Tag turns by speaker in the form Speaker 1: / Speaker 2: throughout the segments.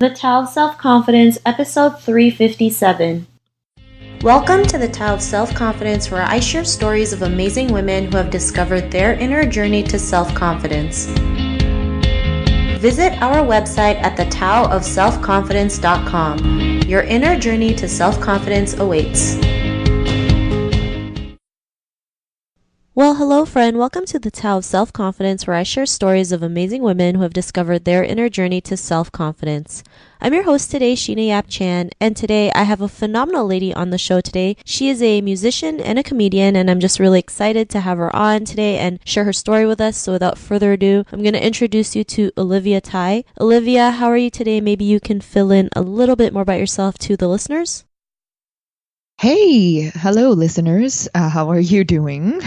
Speaker 1: The Tao of Self-Confidence, episode 357. Welcome to the Tao of Self-Confidence, where I share stories of amazing women who have discovered their inner journey to self-confidence. Visit our website at thetaoofselfconfidence.com. Your inner journey to self-confidence awaits. Well, hello friend. Welcome to the Tao of Self-Confidence, where I share stories of amazing women who have discovered their inner journey to self-confidence. I'm your host today, Sheena Yap Chan, and today I have a phenomenal lady on the show today. She is a musician and a comedian, and I'm just really excited to have her on today and share her story with us. So without further ado, I'm going to introduce you to Olivia Thai. Olivia, how are you today? Maybe you can fill in a little bit more about yourself to the listeners.
Speaker 2: Hey, hello listeners. How are you doing?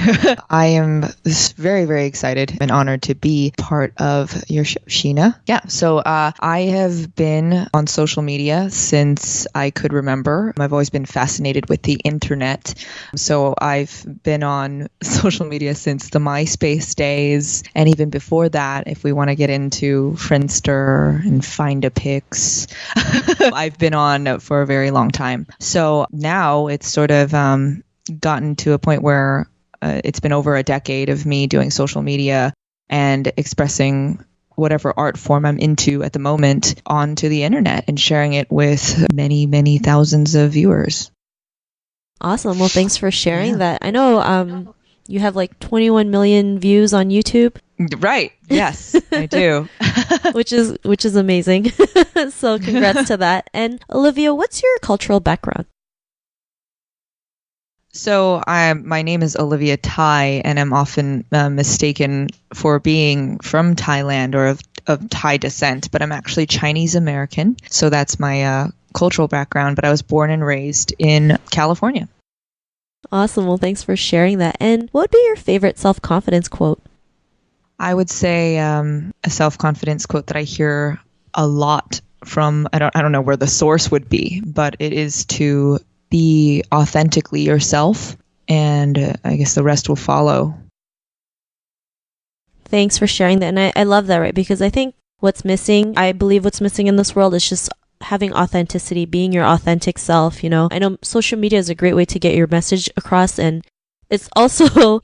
Speaker 2: I am very, very excited and honored to be part of your show, Sheena. Yeah, so I have been on social media since I could remember. I've always been fascinated with the internet. So I've been on social media since the MySpace days. And even before that, if we want to get into Friendster and Find a Pics, I've been on for a very long time. So now it's sort of gotten to a point where it's been over a decade of me doing social media and expressing whatever art form I'm into at the moment onto the internet and sharing it with many, many thousands of viewers.
Speaker 1: Awesome. Well, thanks for sharing that. I know you have like 21 million views on YouTube.
Speaker 2: Right. Yes, I do.
Speaker 1: which is amazing. So congrats to that. And Olivia, what's your cultural background?
Speaker 2: So my name is Olivia Thai, and I'm often mistaken for being from Thailand or of Thai descent, but I'm actually Chinese American. So that's my cultural background, but I was born and raised in California.
Speaker 1: Awesome. Well, thanks for sharing that. And what would be your favorite self-confidence quote?
Speaker 2: I would say a self-confidence quote that I hear a lot from, I don't know where the source would be, but it is to be authentically yourself, and I guess the rest will follow.
Speaker 1: Thanks for sharing that. And I love that, right? Because I think I believe what's missing in this world is just having authenticity, being your authentic self. You know, I know social media is a great way to get your message across, and it's also,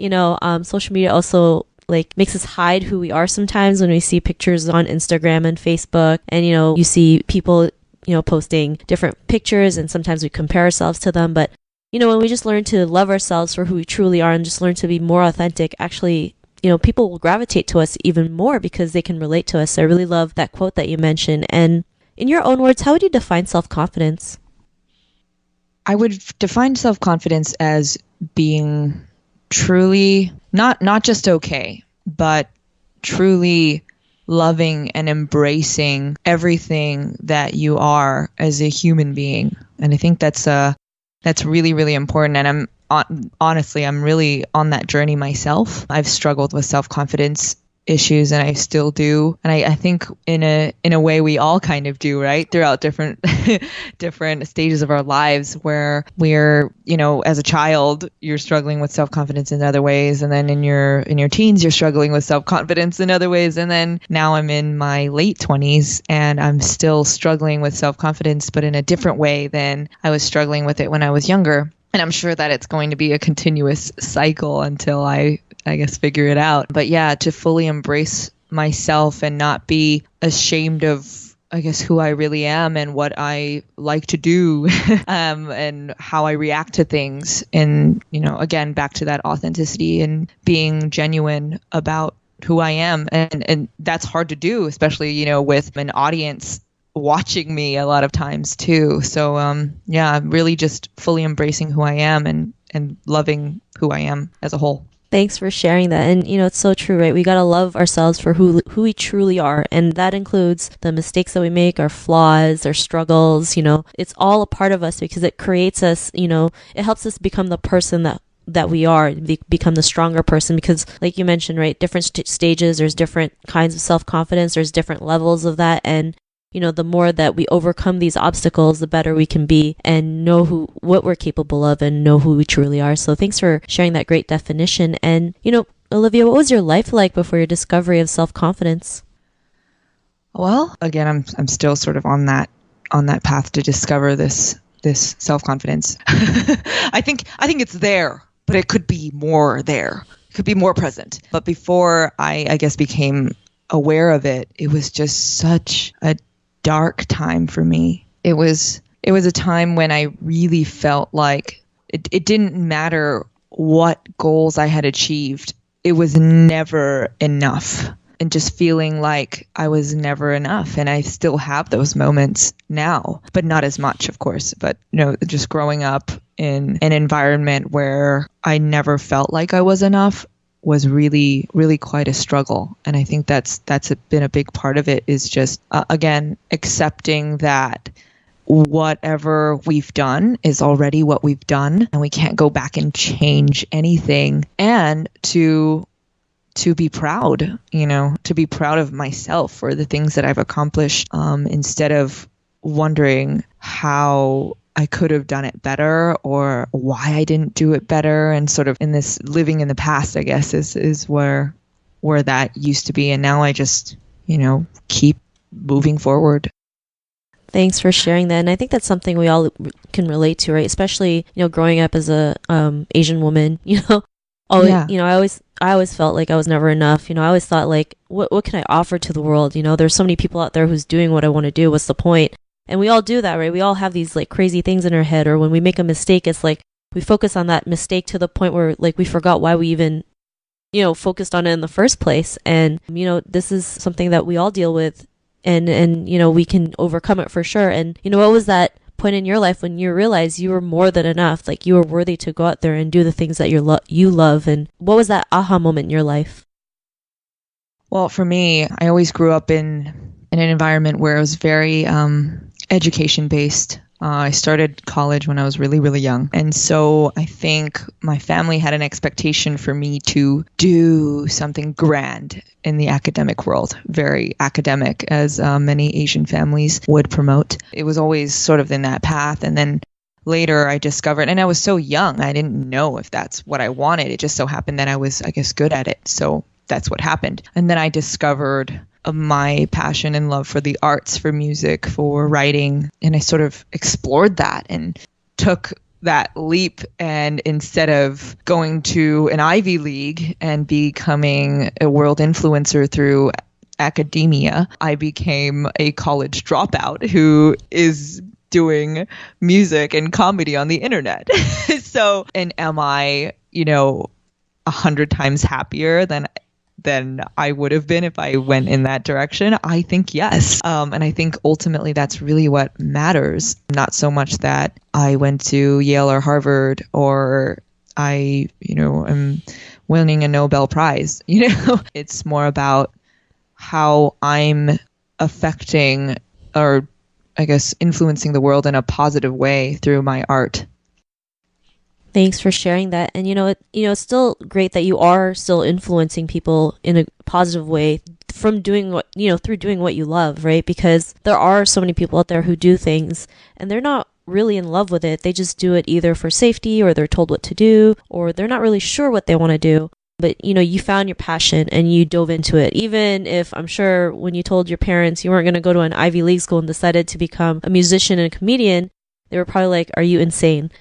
Speaker 1: social media also like makes us hide who we are sometimes when we see pictures on Instagram and Facebook, and you see people posting different pictures, and sometimes we compare ourselves to them. But, when we just learn to love ourselves for who we truly are and just learn to be more authentic, actually, people will gravitate to us even more because they can relate to us. So I really love that quote that you mentioned. And in your own words, how would you define self-confidence?
Speaker 2: I would define self-confidence as being truly, not just okay, but truly loving and embracing everything that you are as a human being. And I think that's really, really important. And honestly, I'm really on that journey myself. I've struggled with self-confidence issues, and I still do. And I think in a way we all kind of do, right? Throughout different different stages of our lives, where we're, as a child, you're struggling with self-confidence in other ways, and then in your teens, you're struggling with self-confidence in other ways, and then now I'm in my late 20s and I'm still struggling with self-confidence, but in a different way than I was struggling with it when I was younger. And I'm sure that it's going to be a continuous cycle until I guess figure it out. But yeah, to fully embrace myself and not be ashamed of, I guess, who I really am and what I like to do, and how I react to things. And, again, back to that authenticity and being genuine about who I am. And that's hard to do, especially, with an audience watching me a lot of times too. So yeah, really just fully embracing who I am and loving who I am as a whole.
Speaker 1: Thanks for sharing that. And it's so true, right? We got to love ourselves for who we truly are, and that includes the mistakes that we make, our flaws, our struggles. It's all a part of us because it creates us. It helps us become the person that we are, become the stronger person, because like you mentioned, right, different stages, there's different kinds of self-confidence, there's different levels of that. And the more that we overcome these obstacles, the better we can be and know what we're capable of and know who we truly are. So thanks for sharing that great definition. And, Olivia, what was your life like before your discovery of self-confidence?
Speaker 2: Well, again, I'm still sort of on that path to discover this self-confidence. I think it's there, but it could be more there. It could be more present. But before I guess became aware of it, it was just such a dark time for me. It was a time when I really felt like it didn't matter what goals I had achieved. It was never enough. And just feeling like I was never enough. And I still have those moments now, but not as much, of course. But, just growing up in an environment where I never felt like I was enough was really, really quite a struggle. And I think that's been a big part of it, is just, again, accepting that whatever we've done is already what we've done, and we can't go back and change anything. And to be proud, to be proud of myself for the things that I've accomplished, instead of wondering how I could have done it better or why I didn't do it better. And sort of in this living in the past, I guess, is where that used to be. And now I just, keep moving forward.
Speaker 1: Thanks for sharing that. And I think that's something we all can relate to, right? Especially, growing up as a Asian woman, always,
Speaker 2: Yeah.
Speaker 1: I always felt like I was never enough. I always thought, like, what can I offer to the world? There's so many people out there who's doing what I want to do. What's the point? And we all do that, right? We all have these like crazy things in our head, or when we make a mistake, it's like we focus on that mistake to the point where like we forgot why we even, focused on it in the first place. And, this is something that we all deal with, and we can overcome it for sure. And, what was that point in your life when you realized you were more than enough, like you were worthy to go out there and do the things that you love? And what was that aha moment in your life?
Speaker 2: Well, for me, I always grew up in an environment where it was very education based. I started college when I was really, really young. And so I think my family had an expectation for me to do something grand in the academic world, very academic, as many Asian families would promote. It was always sort of in that path. And then later I discovered, and I was so young, I didn't know if that's what I wanted. It just so happened that I was, I guess, good at it. So that's what happened. And then I discovered my passion and love for the arts, for music, for writing. And I sort of explored that and took that leap. And instead of going to an Ivy League and becoming a world influencer through academia, I became a college dropout who is doing music and comedy on the internet. So, and am I, 100 times happier than I would have been if I went in that direction? I think yes. And I think ultimately that's really what matters. Not so much that I went to Yale or Harvard, or I, am winning a Nobel Prize. It's more about how I'm affecting, or I guess influencing the world in a positive way through my art.
Speaker 1: Thanks for sharing that. And it's still great that you are still influencing people in a positive way from doing what, through doing what you love, right? Because there are so many people out there who do things and they're not really in love with it. They just do it either for safety, or they're told what to do, or they're not really sure what they want to do. But, you found your passion and you dove into it. Even if I'm sure when you told your parents you weren't going to go to an Ivy League school and decided to become a musician and a comedian, they were probably like, "Are you insane?"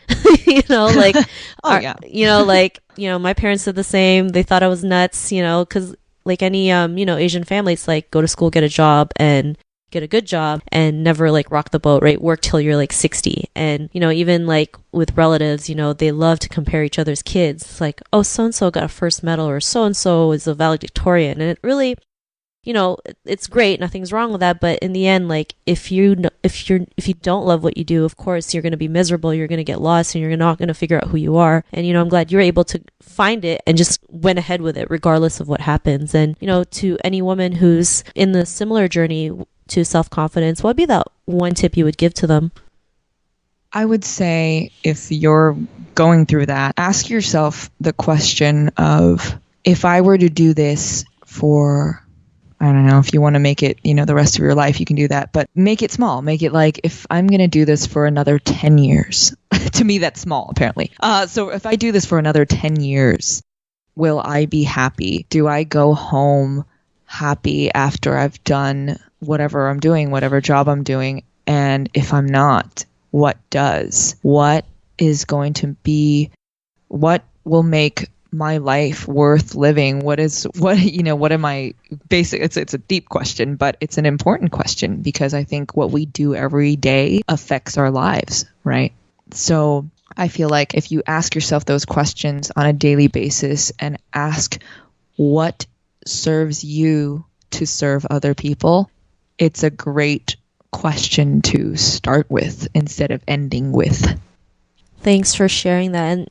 Speaker 1: Like,
Speaker 2: oh yeah,
Speaker 1: my parents did the same. They thought I was nuts, because like any, Asian family, it's like go to school, get a job, and get a good job, and never like rock the boat, right? Work till you're like 60. And, even like with relatives, they love to compare each other's kids. It's like, oh, so-and-so got a first medal, or so-and-so is a valedictorian. And it really, it's great. Nothing's wrong with that. But in the end, like if you don't love what you do, of course, you're going to be miserable. You're going to get lost, and you're not going to figure out who you are. And, I'm glad you're able to find it and just went ahead with it regardless of what happens. And, to any woman who's in the similar journey to self-confidence, what would be that one tip you would give to them?
Speaker 2: I would say if you're going through that, ask yourself the question of, if I were to do this for, I don't know, if you want to make it, the rest of your life, you can do that. But make it small. Make it like, if I'm going to do this for another 10 years, to me, that's small, apparently. So if I do this for another 10 years, will I be happy? Do I go home happy after I've done whatever I'm doing, whatever job I'm doing. And if I'm not, what does? What is going to be, what will make my life worth living? What am I basic? It's a deep question, but it's an important question because I think what we do every day affects our lives, right? So I feel like if you ask yourself those questions on a daily basis and ask what serves you to serve other people, it's a great question to start with instead of ending with.
Speaker 1: Thanks for sharing that. And,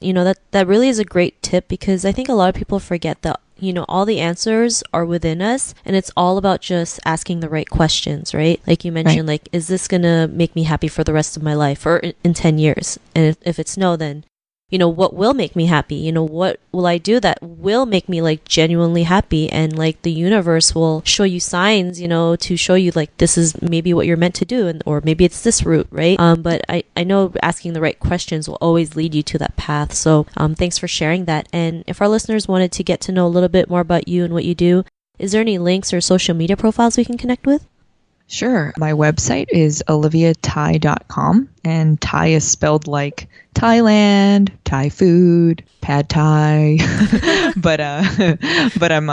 Speaker 1: that really is a great tip because I think a lot of people forget that, all the answers are within us and it's all about just asking the right questions, right? Like you mentioned,
Speaker 2: Right.
Speaker 1: like, is this going to make me happy for the rest of my life or in 10 years? And if it's no, then, what will make me happy? What will I do that will make me like genuinely happy? And like the universe will show you signs, to show you like this is maybe what you're meant to do, or maybe it's this route, right? But I know asking the right questions will always lead you to that path. So thanks for sharing that. And if our listeners wanted to get to know a little bit more about you and what you do, is there any links or social media profiles we can connect with?
Speaker 2: Sure. My website is oliviathai.com, and Thai is spelled like Thailand, Thai food, pad Thai. but I'm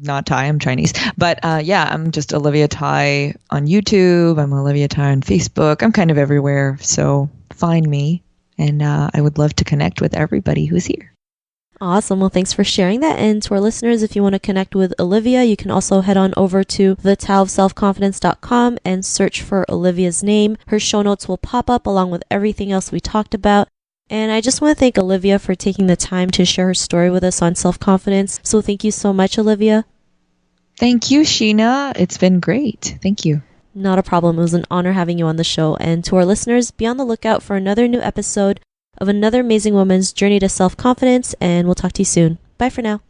Speaker 2: not Thai, I'm Chinese. But I'm just Olivia Thai on YouTube. I'm Olivia Thai on Facebook. I'm kind of everywhere. So find me, and I would love to connect with everybody who's here.
Speaker 1: Awesome. Well, thanks for sharing that. And to our listeners, if you want to connect with Olivia, you can also head on over to thetaoofselfconfidence.com and search for Olivia's name. Her show notes will pop up along with everything else we talked about. And I just want to thank Olivia for taking the time to share her story with us on self-confidence. So thank you so much, Olivia.
Speaker 2: Thank you, Sheena. It's been great. Thank you.
Speaker 1: Not a problem. It was an honor having you on the show. And to our listeners, be on the lookout for another new episode of another amazing woman's journey to self-confidence, and we'll talk to you soon. Bye for now.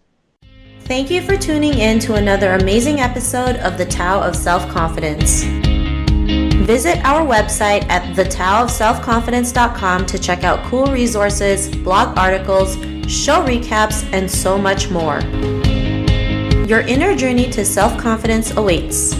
Speaker 1: Thank you for tuning in to another amazing episode of The Tao of Self-Confidence. Visit our website at thetaoofselfconfidence.com to check out cool resources, blog articles, show recaps, and so much more. Your inner journey to self-confidence awaits.